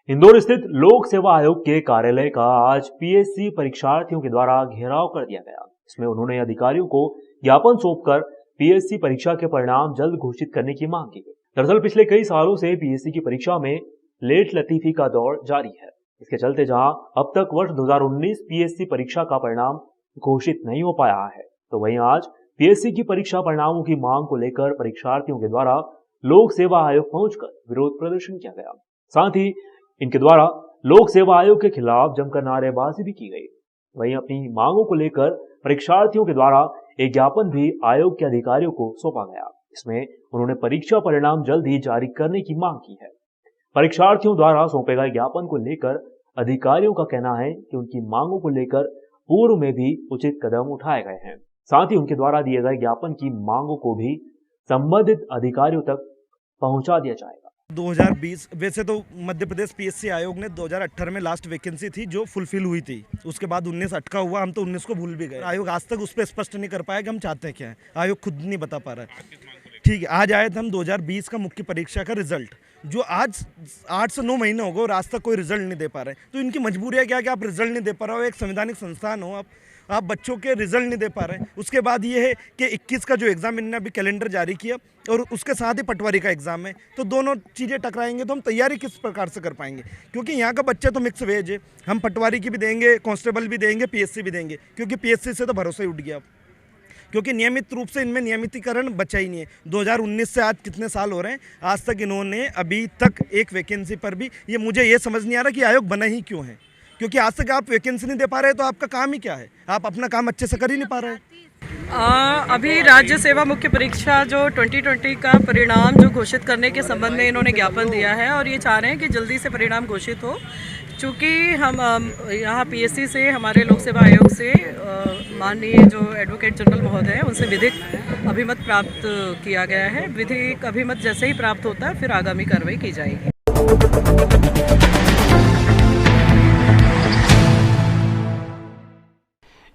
इंदौर स्थित लोक सेवा आयोग के कार्यालय का आज पीएससी परीक्षार्थियों के द्वारा घेराव कर दिया गया। इसमें उन्होंने अधिकारियों को ज्ञापन सौंपकर पीएससी परीक्षा के परिणाम जल्द घोषित करने की मांग की। दरअसल पिछले कई सालों से पीएससी की परीक्षा में लेट लतीफी का दौर जारी है। इसके चलते जहां अब तक वर्ष 2019 पीएससी परीक्षा का परिणाम घोषित नहीं हो पाया है, तो वहीं आज पीएससी की परीक्षा परिणामों की मांग को लेकर परीक्षार्थियों के द्वारा लोक सेवा आयोग पहुंचकर विरोध प्रदर्शन किया गया। साथ ही इनके द्वारा लोक सेवा आयोग के खिलाफ जमकर नारेबाजी भी की गई। वहीं अपनी मांगों को लेकर परीक्षार्थियों के द्वारा एक ज्ञापन भी आयोग के अधिकारियों को सौंपा गया। इसमें उन्होंने परीक्षा परिणाम जल्द ही जारी करने की मांग की है। परीक्षार्थियों द्वारा सौंपे गए ज्ञापन को लेकर अधिकारियों का कहना है कि उनकी मांगों को लेकर पूर्व में भी उचित कदम उठाए गए हैं। साथ ही उनके द्वारा दिए गए ज्ञापन की मांगों को भी संबंधित अधिकारियों तक पहुंचा दिया जाएगा। 2020 वैसे तो मध्य प्रदेश पीएससी आयोग ने 2018 में लास्ट वैकेंसी थी जो फुलफिल हुई थी। उसके बाद 19 अटका हुआ, हम तो 19 को भूल भी गए। आयोग आज तक उस पर स्पष्ट नहीं कर पाया कि हम चाहते हैं क्या है। आयोग खुद नहीं बता पा रहा है। ठीक है, आज आए थे हम 2020 का मुख्य परीक्षा का रिजल्ट, जो आज 8 से 9 महीने हो गए और आज तक कोई रिजल्ट नहीं दे पा रहे। तो इनकी मजबूरी है क्या कि आप रिजल्ट नहीं दे पा रहे हो। एक संवैधानिक संस्थान हो, आप बच्चों के रिजल्ट नहीं दे पा रहे हैं। उसके बाद ये है कि 21 का जो एग्ज़ाम इन्होंने अभी कैलेंडर जारी किया और उसके साथ ही पटवारी का एग्ज़ाम है, तो दोनों चीज़ें टकराएंगे तो हम तैयारी किस प्रकार से कर पाएंगे। क्योंकि यहाँ का बच्चे तो मिक्स वेज है, हम पटवारी की भी देंगे, कांस्टेबल भी देंगे, पीएससी भी देंगे, क्योंकि पीएससी से तो भरोसा ही उठ गया अब। क्योंकि नियमित रूप से इनमें नियमितीकरण बचा ही नहीं है। 2019 से आज कितने साल हो रहे हैं, आज तक इन्होंने अभी तक एक वैकेंसी पर भी, ये मुझे ये समझ नहीं आ रहा कि आयोग बना ही क्यों है। क्योंकि आज तक आप वैकेंसी नहीं दे पा रहे तो आपका काम ही क्या है, आप अपना काम अच्छे से कर ही नहीं पा रहे। अभी राज्य सेवा मुख्य परीक्षा जो 2020 का परिणाम जो घोषित करने के संबंध में इन्होंने ज्ञापन दिया है और ये चाह रहे हैं कि जल्दी से परिणाम घोषित हो। चूँकि हम यहाँ पीएससी से, हमारे लोक सेवा आयोग से माननीय जो एडवोकेट जनरल महोदय हैं उनसे विधिक अभिमत प्राप्त किया गया है। विधिक अभिमत जैसे ही प्राप्त होता है फिर आगामी कार्रवाई की जाएगी।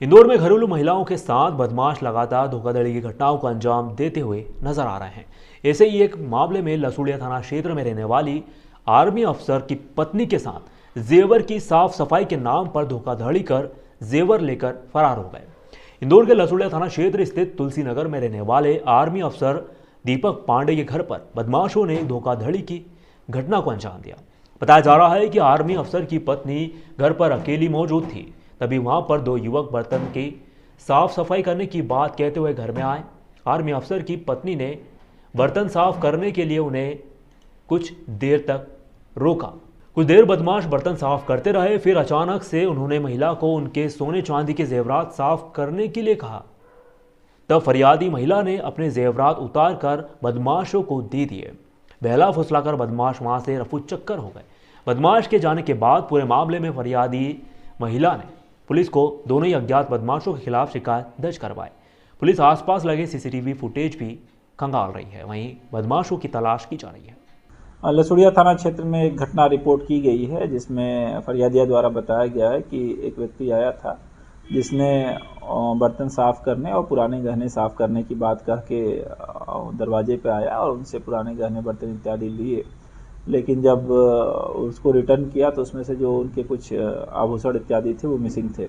इंदौर में घरेलू महिलाओं के साथ बदमाश लगातार धोखाधड़ी की घटनाओं को अंजाम देते हुए नजर आ रहे हैं। ऐसे ही एक मामले में लसूड़िया थाना क्षेत्र में रहने वाली आर्मी अफसर की पत्नी के साथ जेवर की साफ सफाई के नाम पर धोखाधड़ी कर जेवर लेकर फरार हो गए। इंदौर के लसूड़िया थाना क्षेत्र स्थित तुलसी नगर में रहने वाले आर्मी अफसर दीपक पांडे के घर पर बदमाशों ने धोखाधड़ी की घटना को अंजाम दिया। बताया जा रहा है कि आर्मी अफसर की पत्नी घर पर अकेली मौजूद थी, तभी वहां पर दो युवक बर्तन की साफ सफाई करने की बात कहते हुए घर में आए। आर्मी अफसर की पत्नी ने बर्तन साफ करने के लिए उन्हें कुछ देर तक रोका। कुछ देर बदमाश बर्तन साफ करते रहे, फिर अचानक से उन्होंने महिला को उनके सोने चांदी के जेवरात साफ करने के लिए कहा। तब फरियादी महिला ने अपने जेवरात उतार कर बदमाशों को दे दिए। बहला फुसलाकर बदमाश वहां से रफू चक्कर हो गए। बदमाश के जाने के बाद पूरे मामले में फरियादी महिला ने पुलिस को दोनों ही अज्ञात बदमाशों के खिलाफ शिकायत दर्ज करवाई। पुलिस आसपास लगे सीसीटीवी फुटेज भी खंगाल रही है। वहीं बदमाशों की तलाश की जा रही है। लसूड़िया थाना क्षेत्र में एक घटना रिपोर्ट की गई है, जिसमें फरियादिया द्वारा बताया गया है कि एक व्यक्ति आया था जिसने बर्तन साफ करने और पुराने गहने साफ करने की बात कह के दरवाजे पे आया और उनसे पुराने गहने बर्तन इत्यादि लिए। लेकिन जब उसको रिटर्न किया तो उसमें से जो उनके कुछ आभूषण इत्यादि थे वो मिसिंग थे।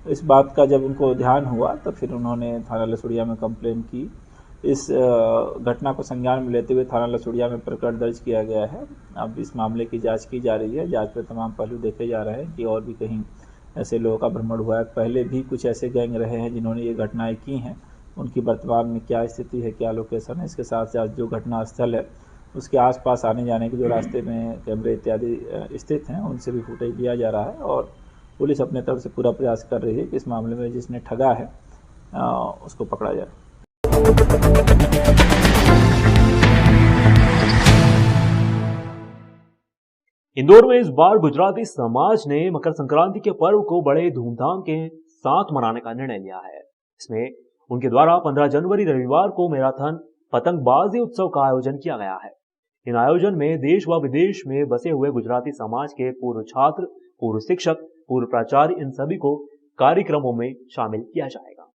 इस बात का जब उनको ध्यान हुआ तो फिर उन्होंने थाना लसूड़िया में कंप्लेन की। इस घटना को संज्ञान में लेते हुए थाना लसूड़िया में प्रकरण दर्ज किया गया है। अब इस मामले की जांच की जा रही है। जांच में तमाम पहलू देखे जा रहे हैं कि और भी कहीं ऐसे लोगों का भ्रमण हुआ है। पहले भी कुछ ऐसे गैंग रहे हैं जिन्होंने ये घटनाएं की हैं, उनकी वर्तमान में क्या स्थिति है, क्या लोकेशन है। इसके साथ साथ जो घटना स्थल है उसके आसपास आने जाने के जो रास्ते में कैमरे इत्यादि स्थित हैं उनसे भी फुटेज लिया जा रहा है और पुलिस अपने तरफ से पूरा प्रयास कर रही है कि इस मामले में जिसने ठगा है उसको पकड़ा जाए। इंदौर में इस बार गुजराती समाज ने मकर संक्रांति के पर्व को बड़े धूमधाम के साथ मनाने का निर्णय लिया है। इसमें उनके द्वारा 15 जनवरी रविवार को मैराथन पतंगबाजी उत्सव का आयोजन किया गया है। इन आयोजन में देश व विदेश में बसे हुए गुजराती समाज के पूर्व छात्र, पूर्व शिक्षक, पूर्व प्राचार्य, इन सभी को कार्यक्रमों में शामिल किया जाएगा।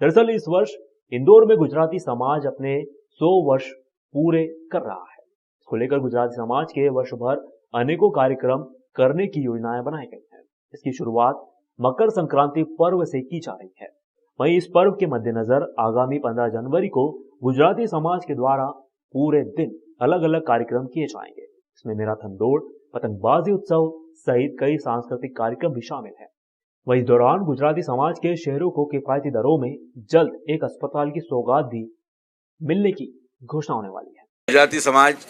दरअसल इस वर्ष इंदौर में गुजराती समाज अपने 100 वर्ष पूरे कर रहा है। इसको लेकर गुजराती समाज के वर्ष भर अनेकों कार्यक्रम करने की योजनाएं बनाई गई हैं। इसकी शुरुआत मकर संक्रांति पर्व से की जा रही है। वहीं इस पर्व के मद्देनजर आगामी 15 जनवरी को गुजराती समाज के द्वारा पूरे दिन अलग अलग कार्यक्रम किए जाएंगे। इसमें मैराथन दौड़, पतंगबाजी उत्सव सहित कई सांस्कृतिक कार्यक्रम भी शामिल हैं। वहीं इस दौरान गुजराती समाज के शहरों को किफायती दरों में जल्द एक अस्पताल की सौगात भी मिलने की घोषणा होने वाली है। गुजराती समाज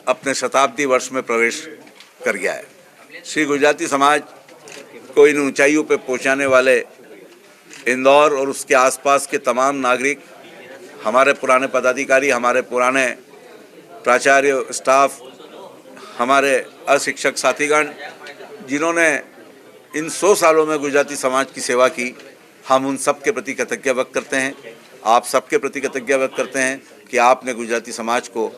अपने शताब्दी वर्ष में प्रवेश कर गया है। श्री गुजराती समाज को इन ऊंचाइयों पर पहुंचाने वाले इंदौर और उसके आसपास के तमाम नागरिक, हमारे पुराने पदाधिकारी, हमारे पुराने प्राचार्य, स्टाफ, हमारे अशिक्षक साथीगण, जिन्होंने इन 100 सालों में गुजराती समाज की सेवा की, हम उन सब के प्रति कृतज्ञता व्यक्त करते हैं। आप सबके प्रति कृतज्ञता व्यक्त करते हैं कि आपने गुजराती समाज को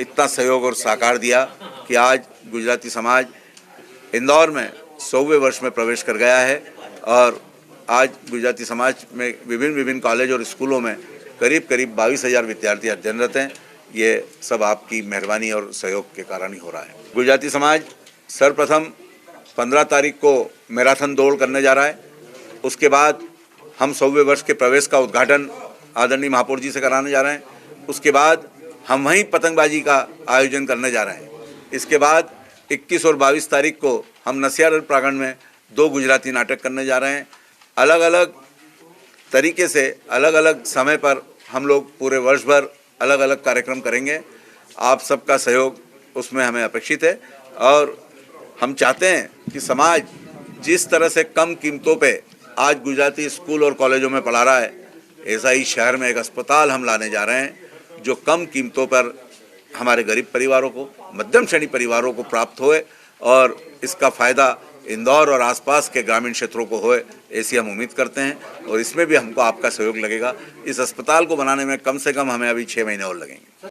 इतना सहयोग और साकार दिया कि आज गुजराती समाज इंदौर में 100वें वर्ष में प्रवेश कर गया है और आज गुजराती समाज में विभिन्न कॉलेज और स्कूलों में करीब 22,000 विद्यार्थी अध्ययनरत हैं। ये सब आपकी मेहरबानी और सहयोग के कारण ही हो रहा है। गुजराती समाज सर्वप्रथम 15 तारीख को मैराथन दौड़ करने जा रहा है। उसके बाद हम 100वें वर्ष के प्रवेश का उद्घाटन आदरणीय महापौर जी से कराने जा रहे हैं। उसके बाद हम वहीं पतंगबाजी का आयोजन करने जा रहे हैं। इसके बाद 21 और 22 तारीख को हम नसियार प्रांगण में 2 गुजराती नाटक करने जा रहे हैं। अलग अलग तरीके से अलग अलग समय पर हम लोग पूरे वर्ष भर अलग अलग कार्यक्रम करेंगे। आप सबका सहयोग उसमें हमें अपेक्षित है और हम चाहते हैं कि समाज जिस तरह से कम कीमतों पे आज गुजराती स्कूल और कॉलेजों में पढ़ा रहा है, ऐसा ही शहर में एक अस्पताल हम लाने जा रहे हैं जो कम कीमतों पर हमारे गरीब परिवारों को, मध्यम श्रेणी परिवारों को प्राप्त होए और इसका फ़ायदा इंदौर और आसपास के ग्रामीण क्षेत्रों को होए, ऐसी हम उम्मीद करते हैं। और इसमें भी हमको आपका सहयोग लगेगा। इस अस्पताल को बनाने में कम से कम हमें अभी 6 महीने और लगेंगे।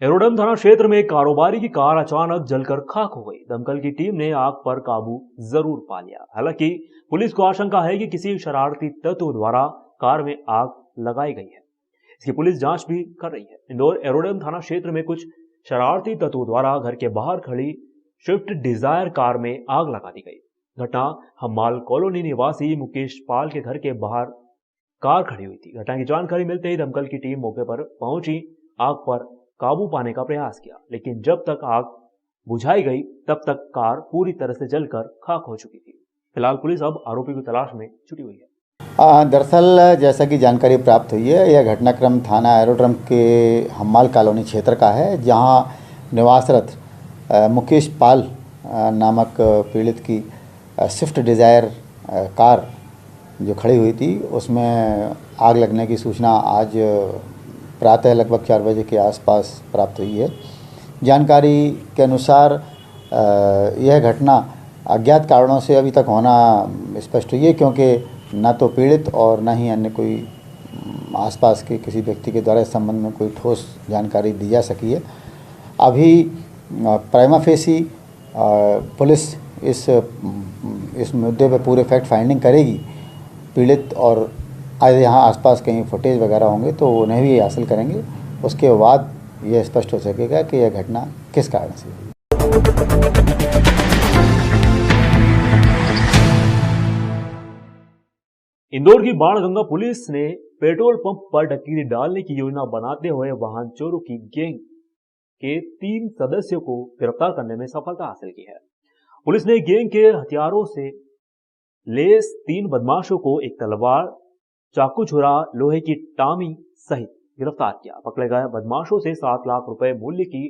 एरोडम थाना क्षेत्र में एक कारोबारी की कार अचानक जलकर खाक हो गई। दमकल की टीम ने आग पर काबू जरूर पा लिया। हालांकि पुलिस को आशंका है कि किसी शरारती तत्व द्वारा कार में आग लगाई गई है। इसकी पुलिस जांच भी कर रही है। इंदौर एरोडम थाना क्षेत्र में कुछ शरारती तत्वों द्वारा घर के बाहर खड़ी स्विफ्ट डिजायर कार में आग लगा दी गई। घटना हम्माल कॉलोनी निवासी मुकेश पाल के घर के बाहर कार खड़ी हुई थी। घटना की जानकारी मिलते ही दमकल की टीम मौके पर पहुंची, आग पर काबू पाने का प्रयास किया, लेकिन जब तक आग बुझाई गई तब तक कार पूरी तरह से जलकर खाक हो चुकी थी। फिलहाल पुलिस अब आरोपी की तलाश में जुटी हुई है। दरअसल जैसा कि जानकारी प्राप्त हुई है, यह घटनाक्रम थाना एरोड्रम के हम्माल कॉलोनी क्षेत्र का है, जहां निवासरत मुकेश पाल नामक पीड़ित की स्विफ्ट डिज़ायर कार जो खड़ी हुई थी, उसमें आग लगने की सूचना आज प्रातः लगभग 4 बजे के आसपास प्राप्त हुई है। जानकारी के अनुसार यह घटना अज्ञात कारणों से अभी तक होना स्पष्ट हुई है, क्योंकि न तो पीड़ित और न ही अन्य कोई आसपास के किसी व्यक्ति के द्वारा इस संबंध में कोई ठोस जानकारी दी जा सकी है। अभी प्राइमा फेसी पुलिस इस मुद्दे पर पूरे फैक्ट फाइंडिंग करेगी। पीड़ित और यहाँ आसपास कहीं फुटेज वगैरह होंगे तो उन्हें भी हासिल करेंगे। उसके बाद यह स्पष्ट हो सकेगा कि यह घटना किस कारण से हुई। इंदौर की बाणगंगा पुलिस ने पेट्रोल पंप पर डकैती डालने की योजना बनाते हुए वाहन चोरों की गैंग के 3 सदस्यों को गिरफ्तार करने में सफलता हासिल की है। पुलिस ने गैंग के हथियारों से लेस 3 बदमाशों को एक तलवार, चाकू छुरा, लोहे की टामी सहित गिरफ्तार किया। पकड़े गए बदमाशों से 7 लाख रुपए मूल्य की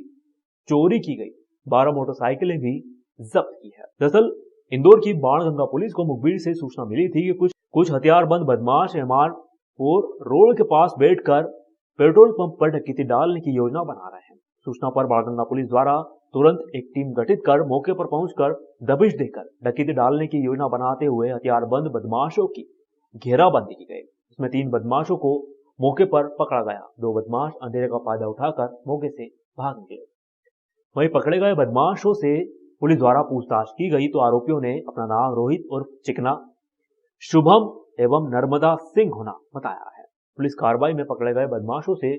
चोरी की गई 12 मोटरसाइकिलें भी जब्त की है। दरअसल इंदौर की बाणगंगा पुलिस को मुखबिर से सूचना मिली थी कि कुछ हथियारबंद बदमाश MR4 रोड के पास बैठकर पेट्रोल पंप पर डकैती डालने की योजना बना रहे हैं। सूचना पर बाणगंगा पुलिस द्वारा तुरंत एक टीम गठित कर मौके पर पहुंचकर दबिश देकर डकैती डालने की योजना बनाते हुए हथियारबंद बदमाशों की घेराबंदी की गई। इसमें 3 बदमाशों को मौके पर पकड़ा गया। 2 बदमाश अंधेरे का फायदा उठाकर मौके से भाग निकले। वहीं पकड़े गए बदमाशों से पुलिस द्वारा पूछताछ की गई तो आरोपियों ने अपना नाम रोहित और चिकना, शुभम एवं नर्मदा सिंह होना बताया है। पुलिस कार्रवाई में पकड़े गए बदमाशों से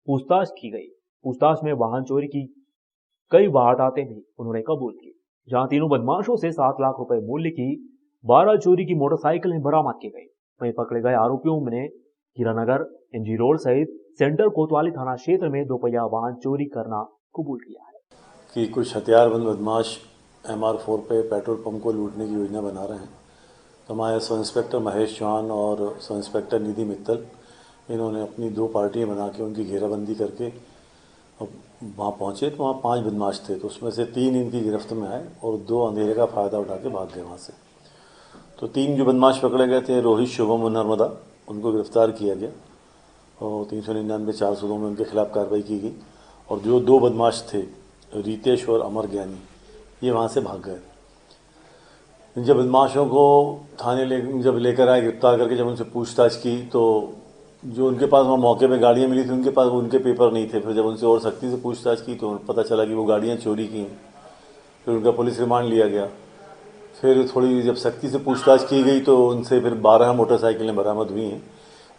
पूछताछ की गई। पूछताछ में वाहन चोरी की कई वारदातें भी उन्होंने कबूल की, जहां तीनों बदमाशों से 7 लाख रुपए मूल्य की 12 चोरी की मोटरसाइकिलें बरामद की गई। वहीं पकड़े गए आरोपियों ने हीरानगर, एमजी रोड सहित सेंटर कोतवाली थाना क्षेत्र में 2 पहिया वाहन चोरी करना कबूल किया है। कि कुछ हथियारबंद बदमाश MR4 पे पेट्रोल पंप को लूटने की योजना बना रहे हैं। तो हमारे सब इंस्पेक्टर महेश चौहान और सब इंस्पेक्टर निधि मित्तल, इन्होंने अपनी 2 पार्टियां बना के उनकी घेराबंदी करके वहाँ पहुँचे तो वहाँ 5 बदमाश थे। तो उसमें से 3 इनकी गिरफ्त में आए और 2 अंधेरे का फ़ायदा उठा के भाग गए वहाँ से। तो 3 जो बदमाश पकड़े गए थे, रोहित, शुभम और नर्मदा, उनको गिरफ्तार किया गया और 399-402 में उनके खिलाफ कार्रवाई की गई। और जो 2 बदमाश थे, रितेश और अमर ज्ञानी, ये वहाँ से भाग गए। जब बदमाशों को थाने जब लेकर आए गिरफ्तार करके, जब उनसे पूछताछ की तो जो उनके पास वहाँ मौके पे गाड़ियाँ मिली थी, उनके पास उनके पेपर नहीं थे। फिर जब उनसे और सख्ती से पूछताछ की तो पता चला कि वो गाड़ियाँ चोरी की हैं। फिर उनका पुलिस रिमांड लिया गया। फिर थोड़ी जब सख्ती से पूछताछ की गई तो उनसे फिर 12 मोटरसाइकिलें बरामद हुई हैं,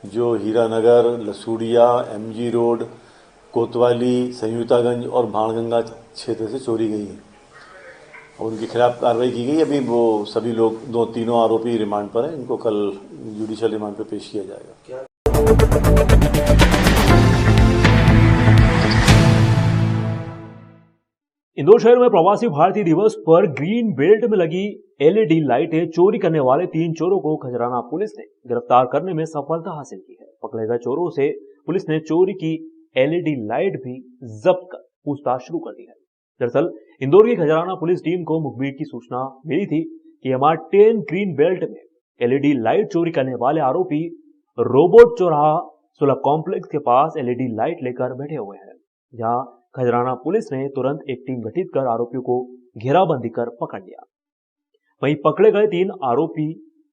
जो हीरानगर, लसूड़िया, MG रोड, कोतवाली, संयुक्तागंज और भाणगंगा क्षेत्र से चोरी गई हैं और उनके खिलाफ कार्रवाई की गई। अभी वो सभी लोग तीनों आरोपी रिमांड पर हैं। इनको कल जुडिशियल रिमांड पर पेश किया जाएगा। इंदौर शहर में प्रवासी भारतीय दिवस पर ग्रीन बेल्ट में लगी LED लाइटें चोरी करने वाले 3 चोरों को खजराना पुलिस ने गिरफ्तार करने में सफलता हासिल की है। पकड़े गए चोरों से पुलिस ने चोरी की LED लाइट भी जब्त कर पूछताछ शुरू कर दी है। दरअसल इंदौर की खजराना पुलिस टीम को मुखबिर की सूचना मिली थी कि MR10 ग्रीन बेल्ट में LED लाइट चोरी करने वाले आरोपी रोबोट चौराहा सुलभ कॉम्प्लेक्स के पास LED लाइट लेकर बैठे हुए हैं। जहां खजराना पुलिस ने तुरंत एक टीम गठित कर आरोपियों को घेराबंदी कर पकड़ लिया। वहीं पकड़े गए 3 आरोपी,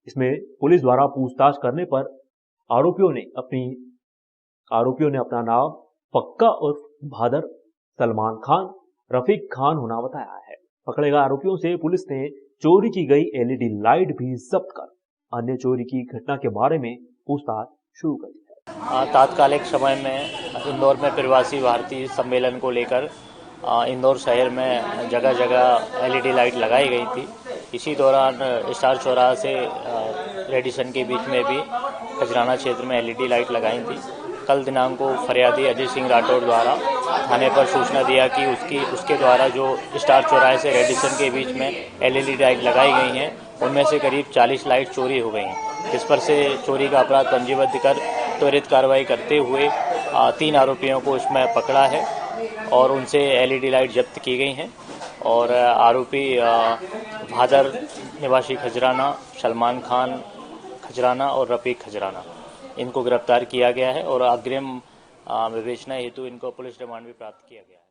इसमें पुलिस द्वारा पूछताछ करने पर आरोपियों ने अपना नाम पक्का उर्फ भादर, सलमान खान, रफीक खान होना बताया है। पकड़े गए आरोपियों से पुलिस ने चोरी की गई LED लाइट भी जब्त कर अन्य चोरी की घटना के बारे में पूछताछ शुरू कर दी है। तात्कालिक समय में इंदौर में प्रवासी भारतीय सम्मेलन को लेकर इंदौर शहर में जगह जगह LED लाइट लगाई गई थी। इसी दौरान स्टार चौराहा से रेडिसन के बीच में भी खजराना क्षेत्र में LED लाइट लगाई थी। कल दिनांक को फरियादी अजय सिंह राठौड़ द्वारा थाने पर सूचना दिया कि उसके द्वारा जो स्टार चौराहे से रेडिसन के बीच में LED लाइट लगाई गई हैं, उनमें से करीब 40 लाइट चोरी हो गई हैं। जिस पर से चोरी का अपराध पंजीबद्ध कर त्वरित कार्रवाई करते हुए 3 आरोपियों को इसमें पकड़ा है और उनसे LED लाइट जब्त की गई हैं। और आरोपी भादर निवासी खजराना, सलमान खान खजराना और रफीक खजराना, इनको गिरफ्तार किया गया है और अग्रिम विवेचना हेतु इनको पुलिस रिमांड भी प्राप्त किया गया है।